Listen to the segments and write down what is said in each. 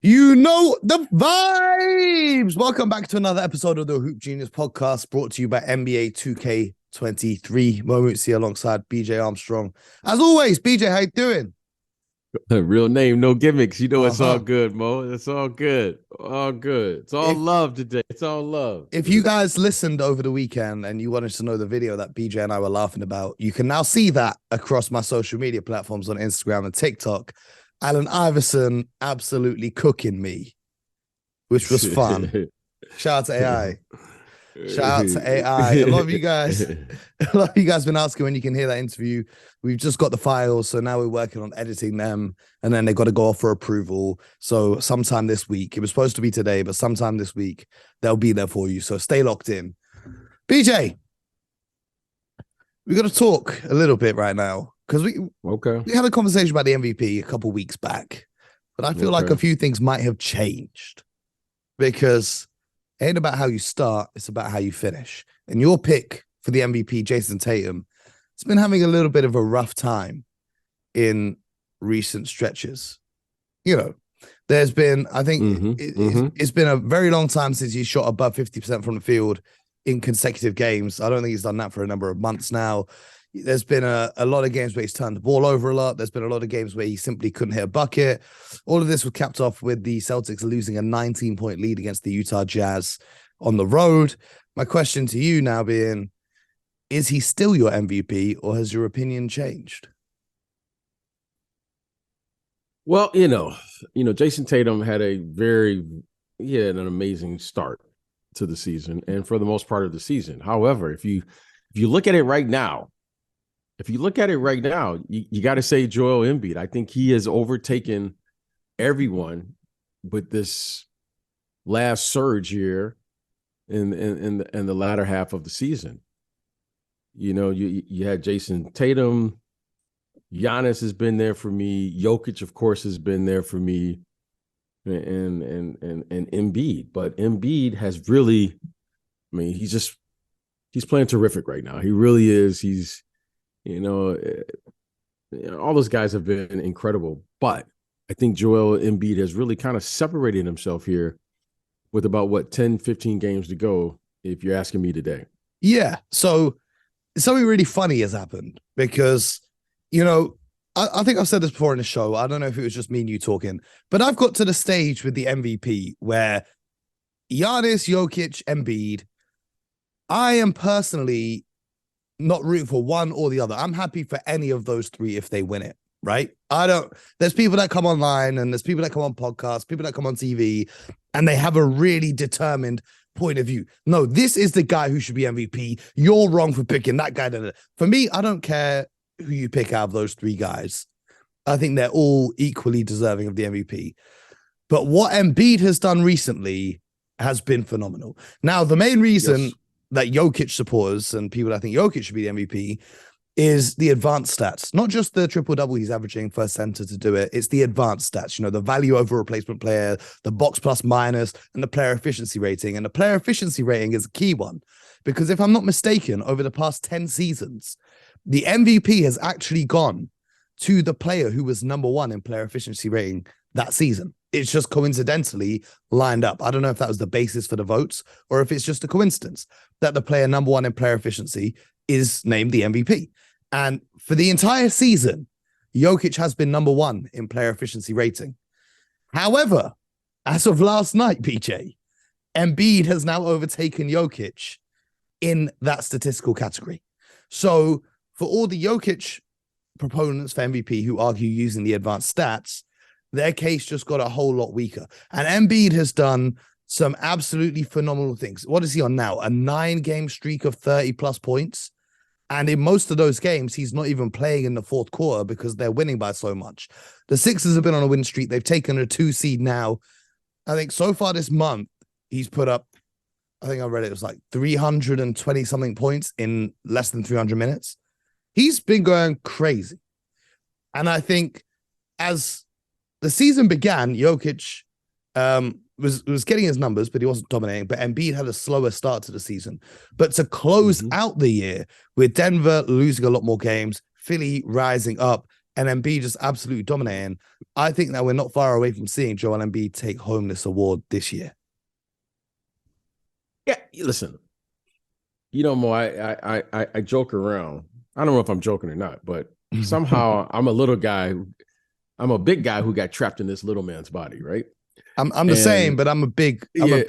You know the vibes. Welcome back to another episode of the Hoop Genius podcast brought to you by NBA 2K23. Moments here alongside BJ Armstrong. As always, BJ, how you doing? Real name, no gimmicks. You know it's all Uh-huh. good, Mo. It's all good. All good. It's all If love today. It's all love. if you guys listened over the weekend and you wanted to know the video that BJ and I were laughing about, you can now see that across my social media platforms on Instagram and TikTok. Allen Iverson absolutely cooking me, which was fun. Shout out to AI. Shout out to AI. A lot of you guys, a lot of you guys been asking when you can hear that interview. We've just got the files, so now we're working on editing them, and then they got to go off for approval. So sometime this week, it was supposed to be today, but sometime this week they'll be there for you. So stay locked in. BJ, we got to talk a little bit right now because Okay. we had a conversation about the MVP a couple weeks back, but I feel like a Okay. few things might have changed because it ain't about how you start, it's about how you finish. And your pick for the MVP, Jason Tatum, has been having a little bit of a rough time in recent stretches. You know, there's been, I think it's been a very long time since he shot above 50% from the field in consecutive games. I don't think he's done that for a number of months now. There's been a lot of games where he's turned the ball over a lot. There's been a lot of games where he simply couldn't hit a bucket. All of this was capped off with the Celtics losing a 19-point lead against the Utah Jazz on the road. My question to you now being, is he still your MVP or has your opinion changed? Well, Jason Tatum had he had an amazing start to the season and for the most part of the season. However, if you look at it right now, you got to say Joel Embiid. I think he has overtaken everyone with this last surge here in the latter half of the season. You know, you had Jason Tatum, Giannis has been there for me, Jokic, of course, has been there for me, and Embiid. But Embiid has really, I mean, he's playing terrific right now. He really is. He's, all those guys have been incredible. But I think Joel Embiid has really kind of separated himself here with about 10, 15 games to go, if you're asking me today. Yeah. So something really funny has happened because, I think I've said this before in the show. I don't know if it was just me and you talking, but I've got to the stage with the MVP where Giannis, Jokic, Embiid, I am personally not rooting for one or the other. I'm happy for any of those three if they win it, right? There's people that come online and there's people that come on podcasts, people that come on TV, and they have a really determined point of view. No, this is the guy who should be MVP. You're wrong for picking that guy. For me, I don't care who you pick out of those three guys. I think they're all equally deserving of the MVP. But what Embiid has done recently has been phenomenal. Now, the main reason that Jokic supporters and people that think Jokic should be the MVP is the advanced stats, not just the triple-double he's averaging first center to do it. It's the advanced stats, the value over replacement player, the box plus minus, and the player efficiency rating. And the player efficiency rating is a key one because if I'm not mistaken, over the past 10 seasons, the MVP has actually gone to the player who was number one in player efficiency rating that season. It's just coincidentally lined up. I don't know if that was the basis for the votes or if it's just a coincidence that the player number one in player efficiency is named the MVP. And for the entire season, Jokic has been number one in player efficiency rating. However, as of last night, PJ, Embiid has now overtaken Jokic in that statistical category. So for all the Jokic proponents for MVP who argue using the advanced stats, their case just got a whole lot weaker. And Embiid has done some absolutely phenomenal things. What is he on now? A 9-game streak of 30 plus points. And in most of those games, he's not even playing in the fourth quarter because they're winning by so much. The Sixers have been on a win streak. They've taken a 2 seed now. I think so far this month, he's put up, I think I read it was like 320 something points in less than 300 minutes. He's been going crazy. And I think as the season began, Jokic was getting his numbers, but he wasn't dominating. But Embiid had a slower start to the season. But to close out the year with Denver losing a lot more games, Philly rising up, and Embiid just absolutely dominating, I think that we're not far away from seeing Joel Embiid take home this award this year. Yeah, listen, Mo, I joke around. I don't know if I'm joking or not, but somehow I'm a little guy. I'm a big guy who got trapped in this little man's body, right? I'm the same, but I'm a big yeah, I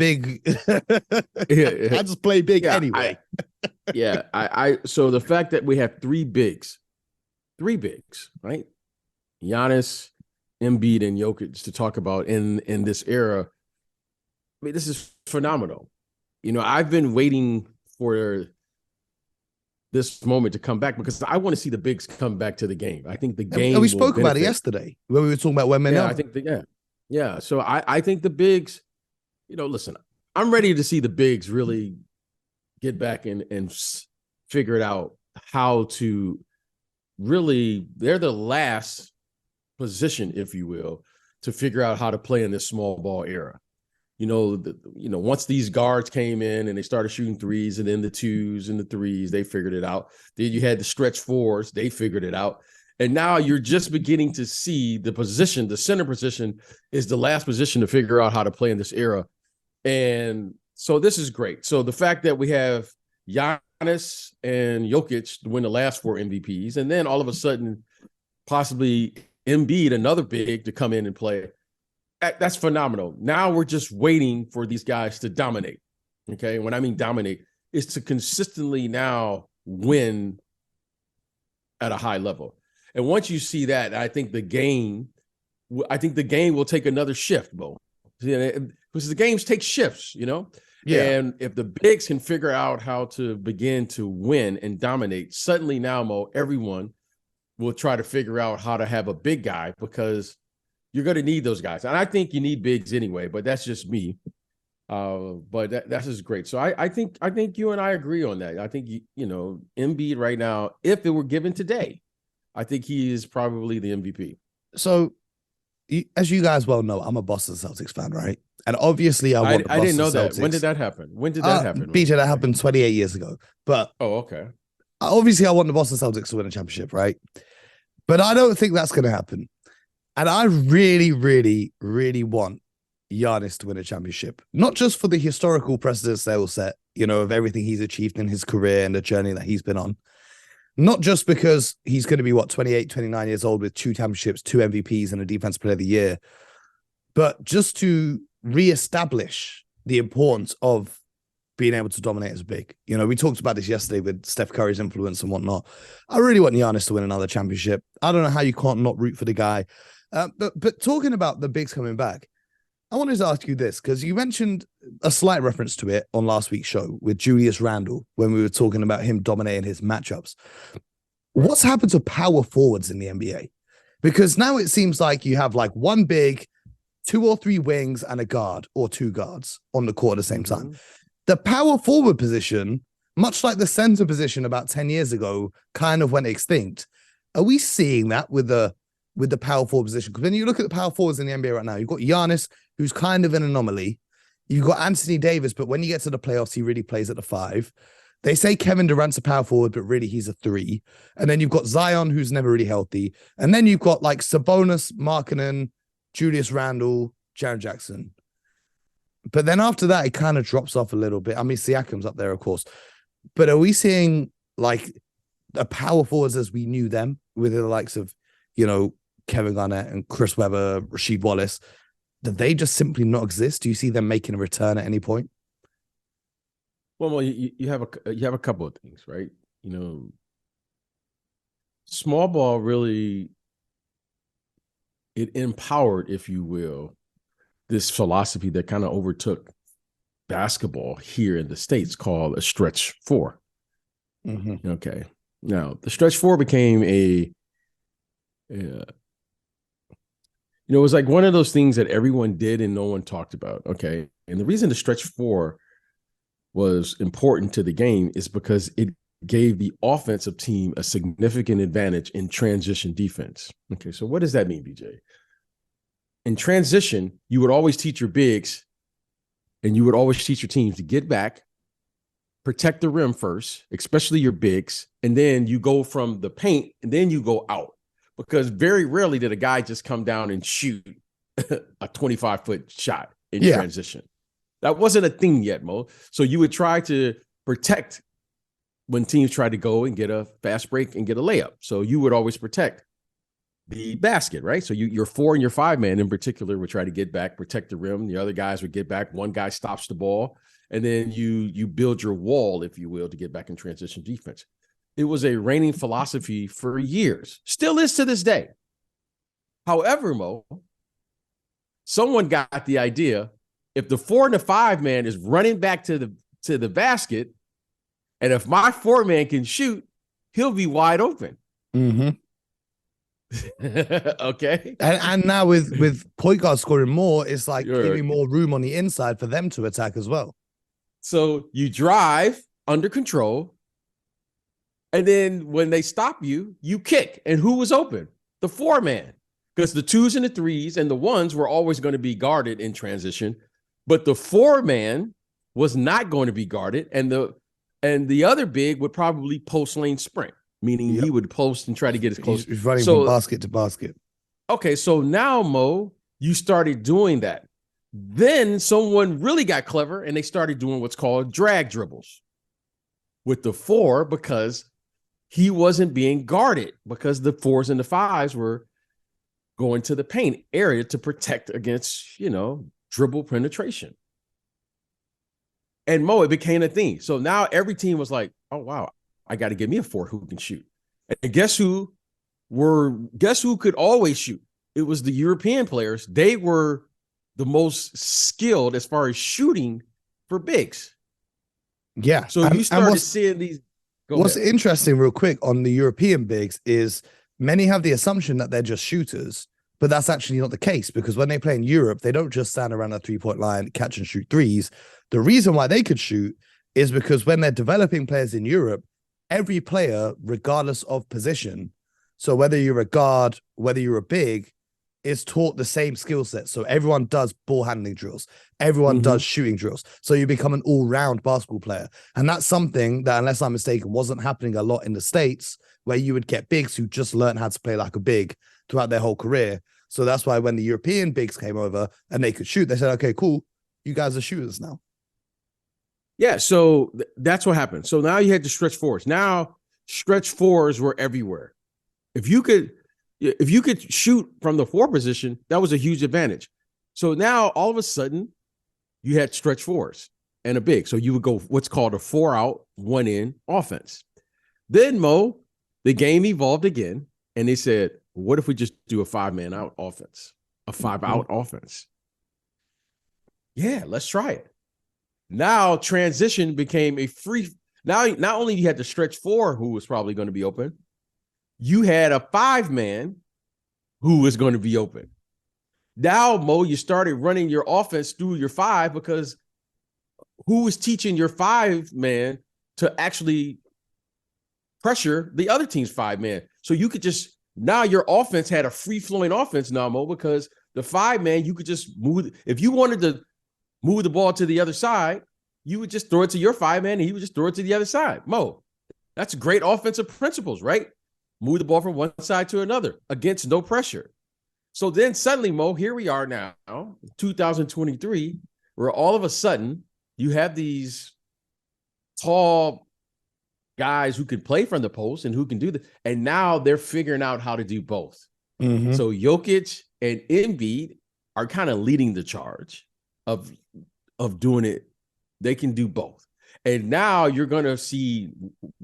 just play big yeah, anyway. So the fact that we have three bigs, right? Giannis, Embiid, and Jokic to talk about in this era. I mean, this is phenomenal. I've been waiting for this moment to come back because I want to see the bigs come back to the game. I think the game. And we spoke about it yesterday when we were talking about women. Yeah, I think yeah. So I think the bigs. Listen, I'm ready to see the bigs really get back and figure it out how to really. They're the last position, if you will, to figure out how to play in this small ball era. Once these guards came in and they started shooting threes, and then the twos and the threes, they figured it out. Then you had the stretch fours, they figured it out. And now you're just beginning to see the position, the center position is the last position to figure out how to play in this era. And so this is great. So the fact that we have Giannis and Jokic to win the last 4 MVPs, and then all of a sudden, possibly Embiid, another big, to come in and play. That's phenomenal. Now we're just waiting for these guys to dominate. Okay. When I mean dominate, is to consistently now win at a high level. And once you see that, I think the game will take another shift, Bo. Because the games take shifts, Yeah. And if the bigs can figure out how to begin to win and dominate, suddenly now, Mo, everyone will try to figure out how to have a big guy, because you're going to need those guys. And I think you need bigs anyway, but that's just me. But that's just great. So I think you and I agree on that. I think, Embiid right now, if it were given today, I think he is probably the MVP. So, as you guys well know, I'm a Boston Celtics fan, right? And obviously, I didn't know that. Celtics. When did that happen? BJ, that happened 28 years ago. But okay. Obviously, I want the Boston Celtics to win a championship, right? But I don't think that's going to happen. And I really, really, really want Giannis to win a championship, not just for the historical precedents they will set, of everything he's achieved in his career and the journey that he's been on. Not just because he's going to be, 28, 29 years old with 2 championships, 2 MVPs, and a Defensive Player of the Year, but just to reestablish the importance of being able to dominate as a big. We talked about this yesterday with Steph Curry's influence and whatnot. I really want Giannis to win another championship. I don't know how you can't not root for the guy. But talking about the bigs coming back, I wanted to ask you this, because you mentioned a slight reference to it on last week's show with Julius Randle when we were talking about him dominating his matchups. What's happened to power forwards in the NBA? Because now it seems like you have like one big, 2 or 3 wings, and a guard or 2 guards on the court at the same time. The power forward position, much like the center position about 10 years ago, kind of went extinct. Are we seeing that with the power forward position? Because when you look at the power forwards in the NBA right now, you've got Giannis, who's kind of an anomaly. You've got Anthony Davis, but when you get to the playoffs, he really plays at the 5. They say Kevin Durant's a power forward, but really he's a 3. And then you've got Zion, who's never really healthy. And then you've got like Sabonis, Markkanen, Julius Randle, Jaren Jackson. But then after that, it kind of drops off a little bit. I mean, Siakam's up there, of course. But are we seeing like the power forwards as we knew them, with the likes of, Kevin Garnett and Chris Webber, Rasheed Wallace? Do they just simply not exist? Do you see them making a return at any point? Well, you have a couple of things, right? Small ball really, it empowered, if you will, this philosophy that kind of overtook basketball here in the States, called a stretch 4. Mm-hmm. Okay. Now, the stretch 4 became it was like one of those things that everyone did and no one talked about. Okay. And the reason the stretch 4 was important to the game is because it gave the offensive team a significant advantage in transition defense. Okay. So what does that mean, BJ? In transition, you would always teach your bigs and you would always teach your teams to get back, protect the rim first, especially your bigs, and then you go from the paint and then you go out. because very rarely did a guy just come down and shoot a 25-foot shot in transition. That wasn't a thing yet, Mo. So you would try to protect when teams tried to go and get a fast break and get a layup. So you would always protect the basket, right? So your 4 and your 5 man in particular would try to get back, protect the rim. The other guys would get back. One guy stops the ball, and then you build your wall, if you will, to get back in transition defense. It was a reigning philosophy for years, still is to this day. However, Mo, someone got the idea, if the 4 and the 5 man is running back to the basket, and if my 4 man can shoot, he'll be wide open. Mm-hmm. Okay. And now with point guard scoring more, it's like giving more room on the inside for them to attack as well. So you drive under control, and then when they stop you, you kick. And who was open? The 4 man. Because the 2s and the 3s and the 1s were always going to be guarded in transition. But the 4 man was not going to be guarded. And the other big would probably post lane sprint, meaning he would post and try to get as close. He's running from basket to basket. Okay, so now, Mo, you started doing that. Then someone really got clever, and they started doing what's called drag dribbles with the 4, because he wasn't being guarded, because the 4s and the 5s were going to the paint area to protect against, dribble penetration. And Mo, it became a thing. So now every team was like, oh, wow, I got to get me a 4 who can shoot. And guess who could always shoot? It was the European players. They were the most skilled as far as shooting for bigs. Yeah. So you started seeing these. What's interesting real quick on the European bigs is many have the assumption that they're just shooters, but that's actually not the case, because when they play in Europe, they don't just stand around a 3-point line, catch and shoot threes. The reason why they could shoot is because when they're developing players in Europe, every player, regardless of position, so whether you're a guard, whether you're a big, is taught the same skill set. So everyone does ball handling drills. Everyone does shooting drills. So you become an all-round basketball player. And that's something that, unless I'm mistaken, wasn't happening a lot in the States, where you would get bigs who just learn how to play like a big throughout their whole career. So that's why when the European bigs came over and they could shoot, they said, okay, cool, you guys are shooters now. Yeah, so that's what happened. So now you had the stretch 4s. Now stretch 4s were everywhere. If you could shoot from the 4 position, that was a huge advantage. So now all of a sudden you had stretch 4s and a big. So you would go what's called a 4 out, 1 in offense. Then, Mo, the game evolved again, and they said, what if we just do a 5-man out offense, a 5-out offense? Yeah, let's try it. Now transition became a free. Now, not only you had the stretch 4 who was probably going to be open, you had a 5-man who was going to be open. Now, Mo, you started running your offense through your 5, because who was teaching your 5-man to actually pressure the other team's 5-man? So you could just, now your offense had a free-flowing offense now, Mo, because the 5-man, you could just move. If you wanted to move the ball to the other side, you would just throw it to your 5-man, and he would just throw it to the other side. Mo, that's great offensive principles, right? Move the ball from one side to another against no pressure. So then suddenly, Mo, here we are now, 2023, where all of a sudden you have these tall guys who can play from the post and who can do that. And now they're figuring out how to do both. So Jokic and Embiid are kind of leading the charge of doing it. They can do both. And now you're going to see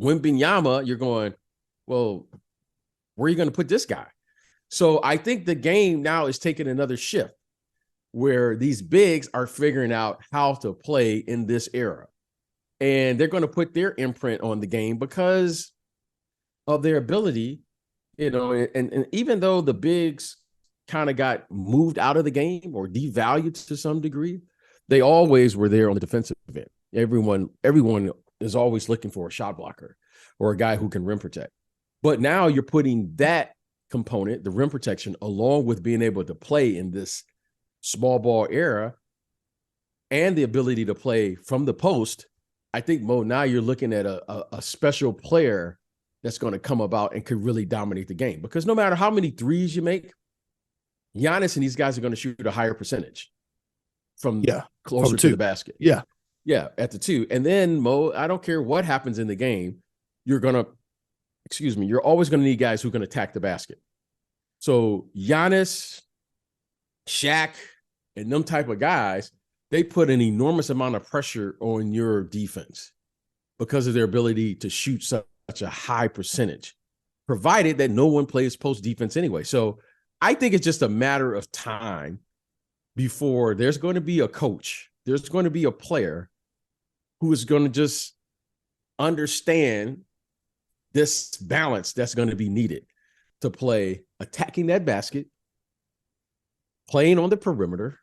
Wembanyama, you're going, well, where are you going to put this guy? So I think the game now is taking another shift where these bigs are figuring out how to play in this era. And they're going to put their imprint on the game because of their ability, and even though the bigs kind of got moved out of the game or devalued to some degree, they always were there on the defensive end. Everyone is always looking for a shot blocker or a guy who can rim protect. But now you're putting that component, the rim protection, along with being able to play in this small ball era and the ability to play from the post. I think, Mo, now you're looking at a special player that's going to come about and could really dominate the game. Because no matter how many threes you make, Giannis and these guys are going to shoot a higher percentage from closer to the basket. Yeah. Yeah, at the 2. And then, Mo, I don't care what happens in the game, you're always going to need guys who can attack the basket. So Giannis, Shaq, and them type of guys, they put an enormous amount of pressure on your defense because of their ability to shoot such a high percentage, provided that no one plays post defense anyway. So I think it's just a matter of time before there's going to be a coach, there's going to be a player who is going to just understand this balance that's going to be needed to play attacking that basket, playing on the perimeter,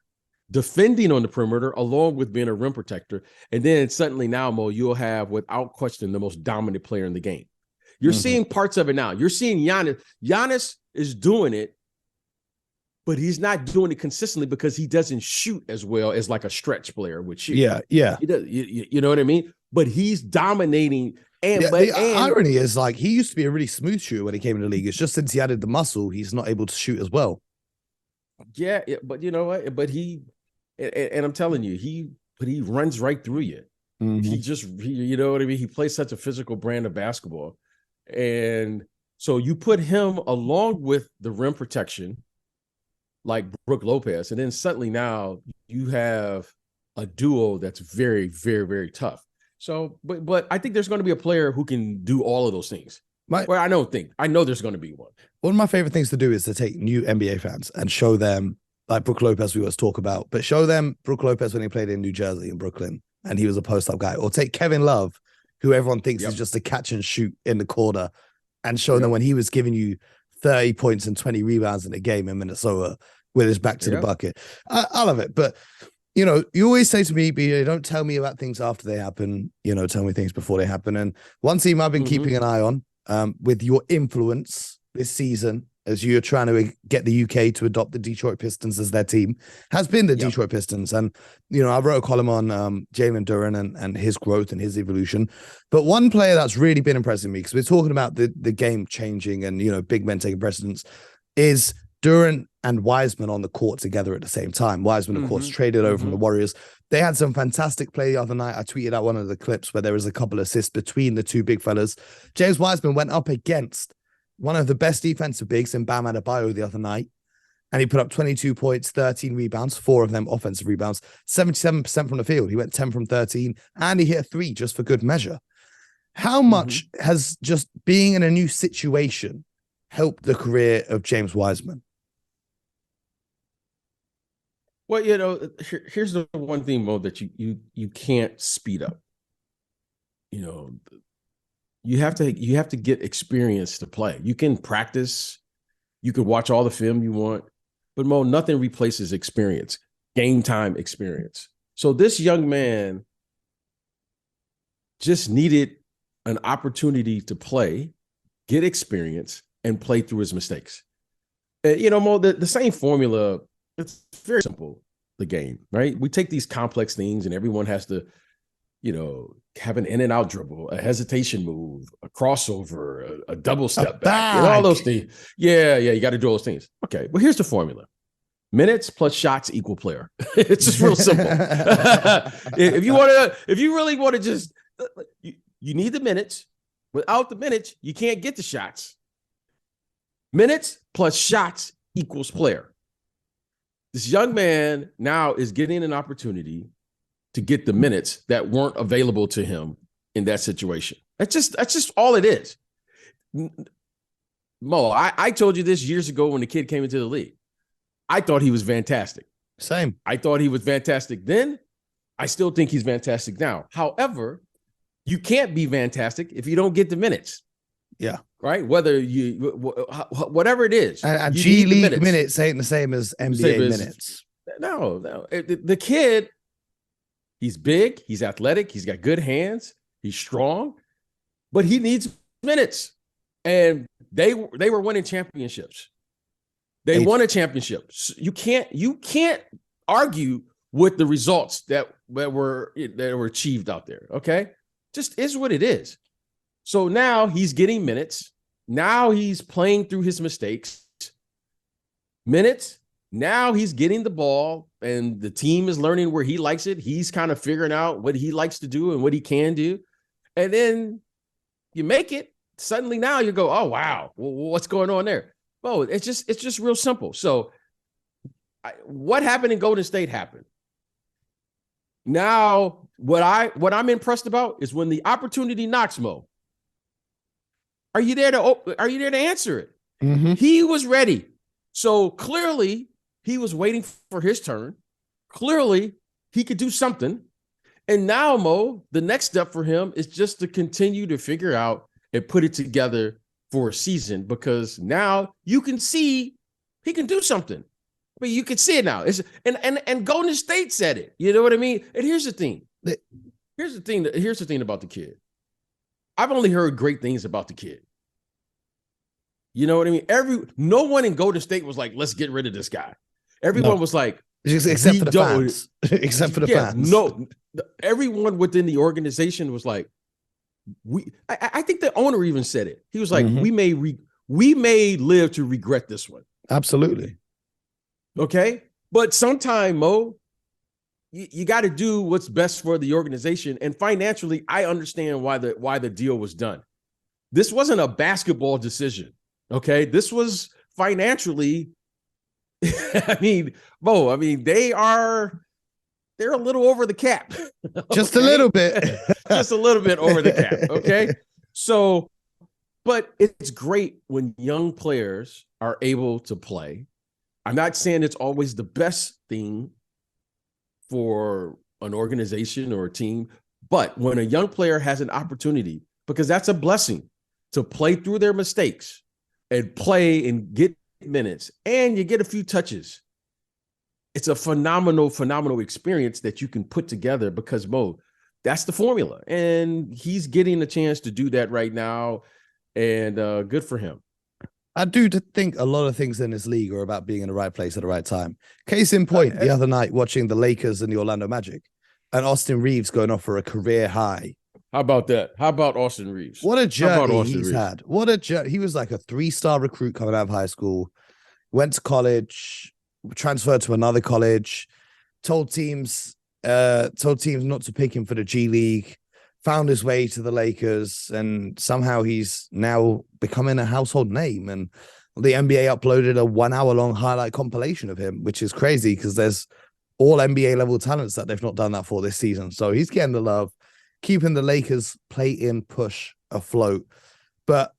defending on the perimeter, along with being a rim protector. And then suddenly now, Mo, you'll have, without question, the most dominant player in the game. You're seeing parts of it now. You're seeing Giannis. Giannis is doing it, but he's not doing it consistently because he doesn't shoot as well as like a stretch player would shoot. Yeah. He does, you know what I mean? But he's dominating. And the irony is, like, he used to be a really smooth shooter when he came in the league. It's just since he added the muscle, he's not able to shoot as well. Yeah, but you know what? But and I'm telling you, he runs right through you. You know what I mean? He plays such a physical brand of basketball. And so you put him along with the rim protection, like Brook Lopez, and then suddenly now you have a duo that's very, very, very tough. So, but I think there's going to be a player who can do all of those things. I know there's going to be one. One of my favorite things to do is to take new NBA fans and show them, like Brook Lopez we always talk about, but show them Brook Lopez when he played in New Jersey in Brooklyn and he was a post-up guy. Or take Kevin Love, who everyone thinks is just a catch and shoot in the corner, and show them when he was giving you 30 points and 20 rebounds in a game in Minnesota with his back to the bucket. I love it. But, you know, you always say to me, don't tell me about things after they happen, tell me things before they happen. And one team I've been keeping an eye on, with your influence this season, as you're trying to get the UK to adopt the Detroit Pistons as their team, has been the Detroit Pistons. And, I wrote a column on Jalen Duren and his growth and his evolution. But one player that's really been impressing me, because we're talking about the game changing and, big men taking precedence, is Duren and Wiseman on the court together at the same time. Wiseman, of course, traded over from the Warriors. They had some fantastic play the other night. I tweeted out one of the clips where there was a couple assists between the two big fellas. James Wiseman went up against one of the best defensive bigs in Bam Adebayo the other night, and he put up 22 points, 13 rebounds, 4 of them offensive rebounds, 77% from the field. He went 10 from 13, and he hit a 3 just for good measure. How much has just being in a new situation helped the career of James Wiseman? Well, here's the one thing, Mo, that you can't speed up. You have to get experience to play. You can practice, you can watch all the film you want, but Mo, nothing replaces experience, game time experience. So this young man just needed an opportunity to play, get experience, and play through his mistakes. Mo, the same formula. It's very simple, the game, right? We take these complex things and everyone has to, have an in and out dribble, a hesitation move, a crossover, a double step back, and all those things. Yeah, you got to do all those things. Okay, well, here's the formula. Minutes plus shots equal player. It's just real simple. If you really want to just, you need the minutes. Without the minutes, you can't get the shots. Minutes plus shots equals player. This young man now is getting an opportunity to get the minutes that weren't available to him in that situation. That's just all it is. Mo, I told you this years ago when the kid came into the league. I thought he was fantastic. Same. I thought he was fantastic then. I still think he's fantastic now. However, you can't be fantastic if you don't get the minutes. Yeah. Right. Whether whatever it is. And G League minutes ain't the same as NBA minutes. No. The kid, he's big, he's athletic, he's got good hands, he's strong, but he needs minutes. And they were winning championships. They won a championship. You can't argue with the results that were achieved out there. Okay. Just is what it is. So now he's getting minutes. Now he's playing through his mistakes. Minutes. Now he's getting the ball, and the team is learning where he likes it. He's kind of figuring out what he likes to do and what he can do. And then you make it. Suddenly now you go, oh, wow, well, what's going on there? Well, it's just real simple. So what happened in Golden State happened. Now, what I'm impressed about is when the opportunity knocks, Mo, are you there to answer it? Mm-hmm. He was ready. So clearly he was waiting for his turn. Clearly he could do something. And now, Mo, the next step for him is just to continue to figure out and put it together for a season, because now you can see he can do something. But you can see it now. And Golden State said it. You know what I mean? And here's the thing. Here's the thing about the kid. I've only heard great things about the kid. You know what I mean? No one in Golden State was like, let's get rid of this guy. Everyone was like, except for the fans. Except for the fans. No, everyone within the organization was like, I think the owner even said it. He was like, we may live to regret this one. Absolutely. Okay. But sometime, Mo, you got to do what's best for the organization. And financially, I understand why the deal was done. This wasn't a basketball decision. Okay. This was financially. I mean, Mo, they're a little over the cap. Just a little bit. Just a little bit over the cap. Okay. So, but it's great when young players are able to play. I'm not saying it's always the best thing for an organization or a team, but when a young player has an opportunity, because that's a blessing, to play through their mistakes and play and get minutes, and you get a few touches, it's a phenomenal experience that you can put together, because Mo, that's the formula. And he's getting a chance to do that right now. And good for him. I do think a lot of things in this league are about being in the right place at the right time. Case in point, the other night watching the Lakers and the Orlando Magic, and Austin Reeves going off for a career high. How about that? How about Austin Reeves? What a journey he's had. What a journey. He was like a 3-star recruit coming out of high school, went to college, transferred to another college, told teams not to pick him for the G League, found his way to the Lakers, and somehow he's now becoming a household name. And the NBA uploaded a 1-hour-long highlight compilation of him, which is crazy because there's all NBA level talents that they've not done that for this season. So he's getting the love, keeping the Lakers play-in push afloat. But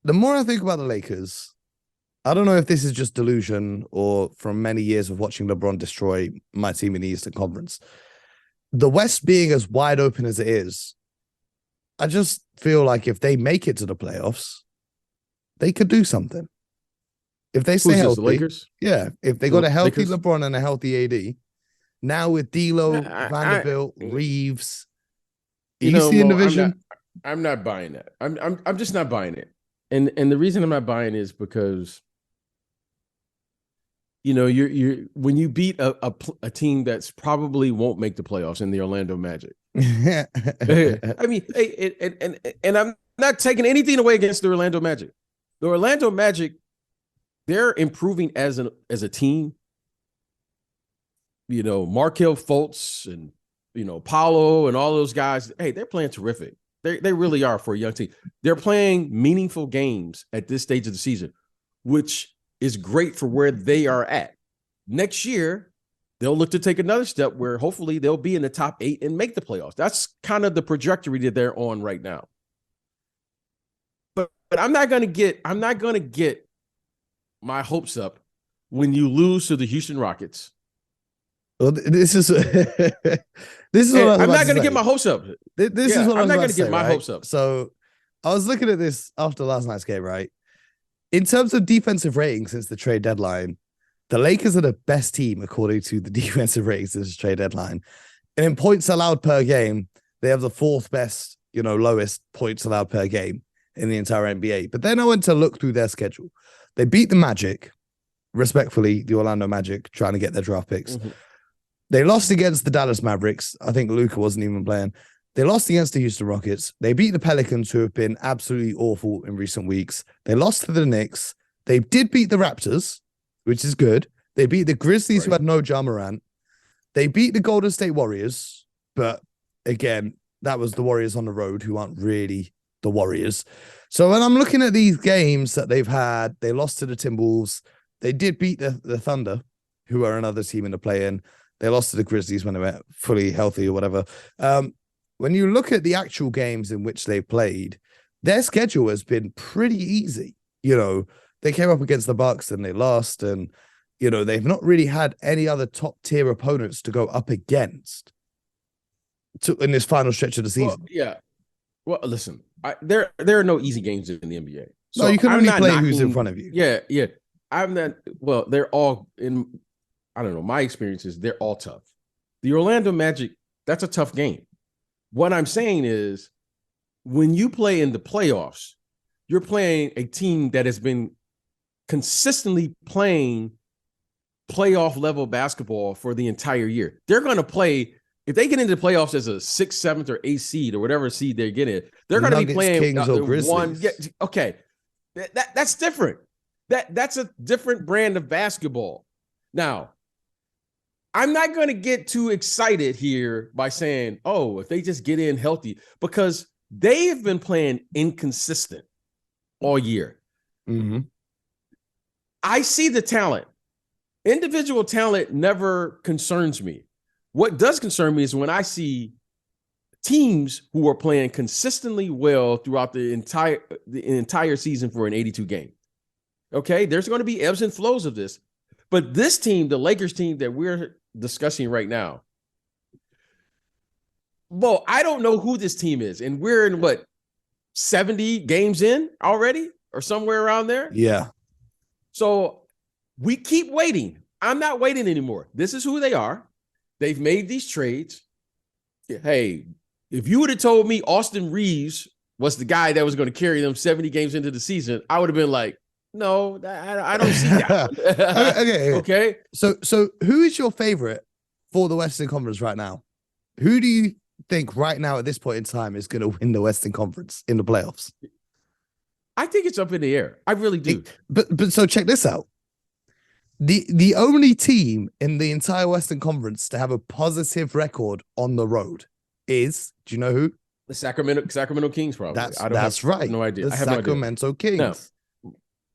the more I think about the Lakers, I don't know if this is just delusion or from many years of watching LeBron destroy my team in the Eastern Conference. The West being as wide open as it is, I just feel like if they make it to the playoffs, they could do something. If they stay healthy, the Lakers? Yeah. If they got a healthy Lakers? LeBron and a healthy AD, now with D'Lo, Vanderbilt, Reeves, you see in the division. I'm not buying that. I'm just not buying it. And the reason I'm not buying is because, you know, you're when you beat a team that's probably won't make the playoffs in the Orlando Magic. I mean, and I'm not taking anything away against the Orlando Magic. The Orlando Magic, they're improving as a team. You know, Markelle Fultz and, you know, Paolo and all those guys. Hey, they're playing terrific. They really are for a young team. They're playing meaningful games at this stage of the season, which is great for where they are at. Next year, they'll look to take another step where hopefully they'll be in the top 8 and make the playoffs. That's kind of the trajectory that they're on right now. But I'm not gonna get my hopes up when you lose to the Houston Rockets. Well, this is what I'm not going to get my hopes up. This is what I'm not going to get my hopes up. So I was looking at this after last night's game, right? In terms of defensive rating since the trade deadline, the Lakers are the best team according to the defensive rating since the trade deadline. And in points allowed per game, they have the 4th best, lowest points allowed per game in the entire NBA. But then I went to look through their schedule. They beat the Magic, respectfully, the Orlando Magic, trying to get their draft picks. Mm-hmm. They lost against the Dallas Mavericks. I think Luka wasn't even playing. They lost against the Houston Rockets. They beat the Pelicans, who have been absolutely awful in recent weeks. They lost to the Knicks. They did beat the Raptors, which is good. They beat the Grizzlies, who had no Ja Morant. They beat the Golden State Warriors, but again, that was the Warriors on the road, who aren't really the Warriors. So when I'm looking at these games that they've had, they lost to the Timberwolves. They did beat the Thunder, who are another team in the play-in. They lost to the Grizzlies when they were fully healthy or whatever. When you look at the actual games in which they played, their schedule has been pretty easy. You know, they came up against the Bucks and they lost, and you know, they've not really had any other top tier opponents to go up against in this final stretch of the season. Well, yeah. Well, listen, there are no easy games in the NBA. So no, you can only play who's in front of you. Yeah. I'm not. Well, they're all in. I don't know. My experiences, they're all tough. The Orlando Magic, that's a tough game. What I'm saying is, when you play in the playoffs, you're playing a team that has been consistently playing playoff level basketball for the entire year. They're going to play, if they get into the playoffs as a 6th, 7th, or 8th seed or whatever seed they get in, they're going to be playing Kings or Grizzlies. one. Yeah, okay, that's different. That's a different brand of basketball. Now, I'm not going to get too excited here by saying, oh, if they just get in healthy, because they have been playing inconsistent all year. Mm-hmm. I see the talent. Individual talent never concerns me. What does concern me is when I see teams who are playing consistently well throughout the entire season for an 82 game. Okay, there's going to be ebbs and flows of this. But this team, the Lakers team that we're discussing right now, well, I don't know who this team is. And we're in, 70 games in already or somewhere around there? Yeah. So we keep waiting. I'm not waiting anymore. This is who they are. They've made these trades. Hey, if you would have told me Austin Reeves was the guy that was going to carry them 70 games into the season, I would have been like, no, I don't see that. Okay. So who is your favorite for the Western Conference right now? Who do you think right now at this point in time is going to win the Western Conference in the playoffs? I think it's up in the air. I really do. But so check this out. The only team in the entire Western Conference to have a positive record on the road is, do you know who? The Sacramento Kings, probably. That's right. No idea. The Sacramento Kings. No.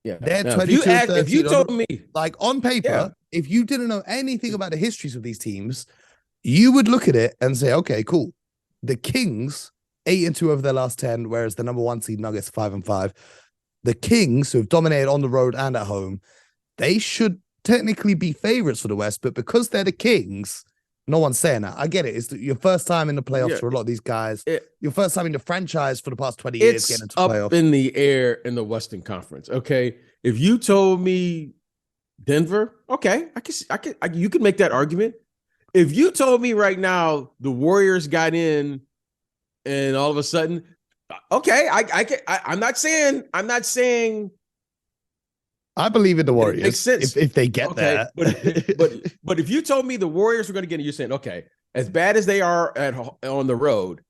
Yeah. They're now, 22 if you told me, like on paper, if you didn't know anything about the histories of these teams, you would look at it and say, okay, cool. The Kings 8-2 over their last 10, whereas the number 1 seed Nuggets 5-5. The Kings, who have dominated on the road and at home, they should technically be favorites for the West, but because they're the Kings, no one's saying that. I get it. It's your first time in the playoffs for a lot of these guys. Your first time in the franchise for the past 20 years getting into playoffs. It's up in the air in the Western Conference. Okay, if you told me Denver, okay, you can make that argument. If you told me right now the Warriors got in, and all of a sudden, okay, I'm not saying. I believe in the Warriors. It makes sense if they get there. But if you told me the Warriors were going to get it, you're saying, okay, as bad as they are on the road,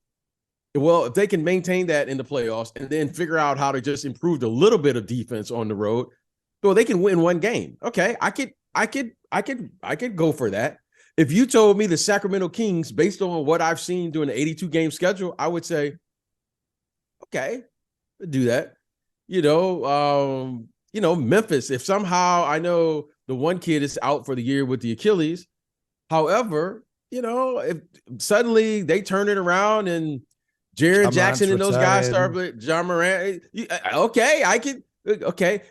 well, if they can maintain that in the playoffs and then figure out how to just improve a little bit of defense on the road, well, they can win one game. Okay, I could go for that. If you told me the Sacramento Kings, based on what I've seen during the 82 game schedule, I would say, okay, do that. Memphis, if somehow I know the one kid is out for the year with the Achilles, however, if suddenly they turn it around and Jaren Jackson and those guys start with John Morant, okay,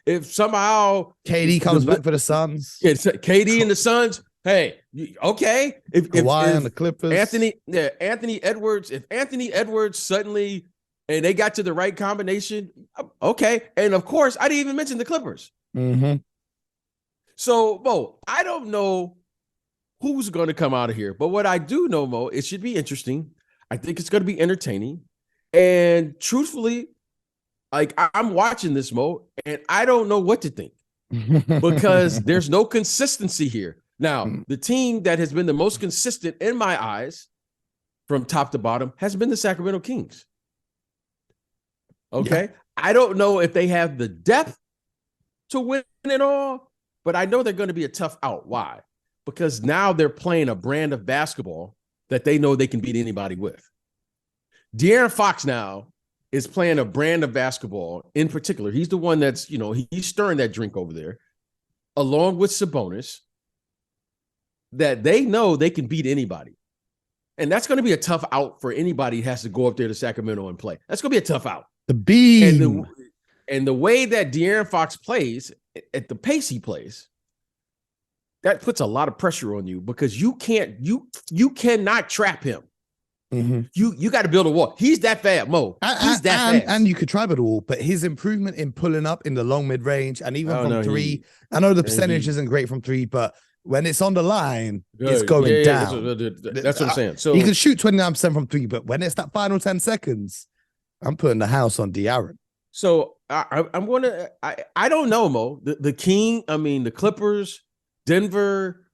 if somehow KD comes back for the Suns, KD and the Suns, hey, okay, if the Clippers, Anthony Edwards, if Anthony Edwards suddenly. And they got to the right combination. Okay. And of course, I didn't even mention the Clippers. Mm-hmm. So, Mo, I don't know who's going to come out of here. But what I do know, Mo, it should be interesting. I think it's going to be entertaining. And truthfully, I'm watching this, Mo, and I don't know what to think because there's no consistency here. Now, the team that has been the most consistent in my eyes from top to bottom has been the Sacramento Kings. Okay. Yeah. I don't know if they have the depth to win it all, but I know they're going to be a tough out. Why? Because now they're playing a brand of basketball that they know they can beat anybody with. De'Aaron Fox now is playing a brand of basketball in particular. He's the one that's, he's stirring that drink over there, along with Sabonis, that they know they can beat anybody. And that's going to be a tough out for anybody who has to go up there to Sacramento and play. That's going to be a tough out. The beam. And the way that De'Aaron Fox plays, at the pace he plays, that puts a lot of pressure on you because you cannot trap him. Mm-hmm. You got to build a wall. He's that fast, Mo. He's that fast. And you could try it all, but his improvement in pulling up in the long mid range and even from three, I know the percentage isn't great from three, but when it's on the line, it's going down. That's what I'm saying. So he can shoot 29% from three, but when it's that final 10 seconds, I'm putting the house on De'Aaron. So I'm going to, I don't know, Mo. The King, the Clippers, Denver,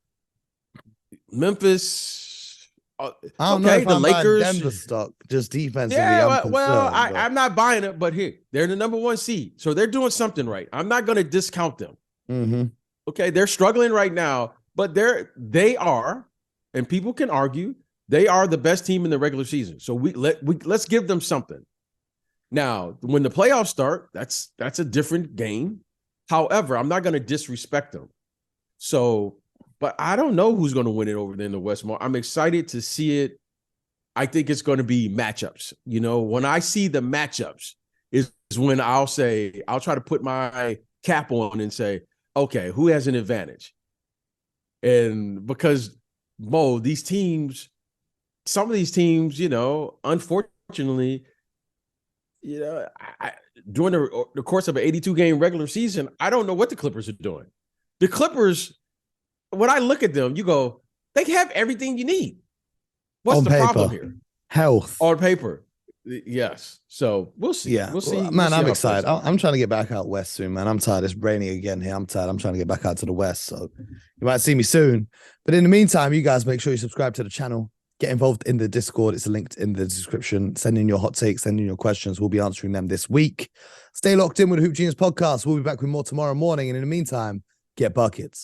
Memphis. I don't know if the Lakers, Denver stock, just defensively. Yeah, I'm not buying it, but here, they're the number one seed. So they're doing something right. I'm not going to discount them. Mm-hmm. Okay, they're struggling right now, but they are, and people can argue, they are the best team in the regular season. So let's give them something. Now, when the playoffs start, that's a different game. However, I'm not going to disrespect them. So, but I don't know who's going to win it over there in the West. I'm excited to see it. I think it's going to be matchups. When I see the matchups is when I'll try to put my cap on and say, okay, who has an advantage? And because, Mo, some of these teams, unfortunately, during the course of an 82-game regular season, I don't know what the Clippers are doing. The Clippers, when I look at them, you go, they have everything you need. What's the problem here? Health. On paper. Yes. So we'll see. Yeah. We'll see. Man, I'm excited. I'm trying to get back out west soon, man. I'm tired. It's rainy again here. I'm tired. I'm trying to get back out to the west. So you might see me soon. But in the meantime, you guys make sure you subscribe to the channel. Get involved in the Discord. It's linked in the description. Send in your hot takes. Send in your questions. We'll be answering them this week. Stay locked in with the Hoop Genius podcast. We'll be back with more tomorrow morning. And in the meantime, get buckets.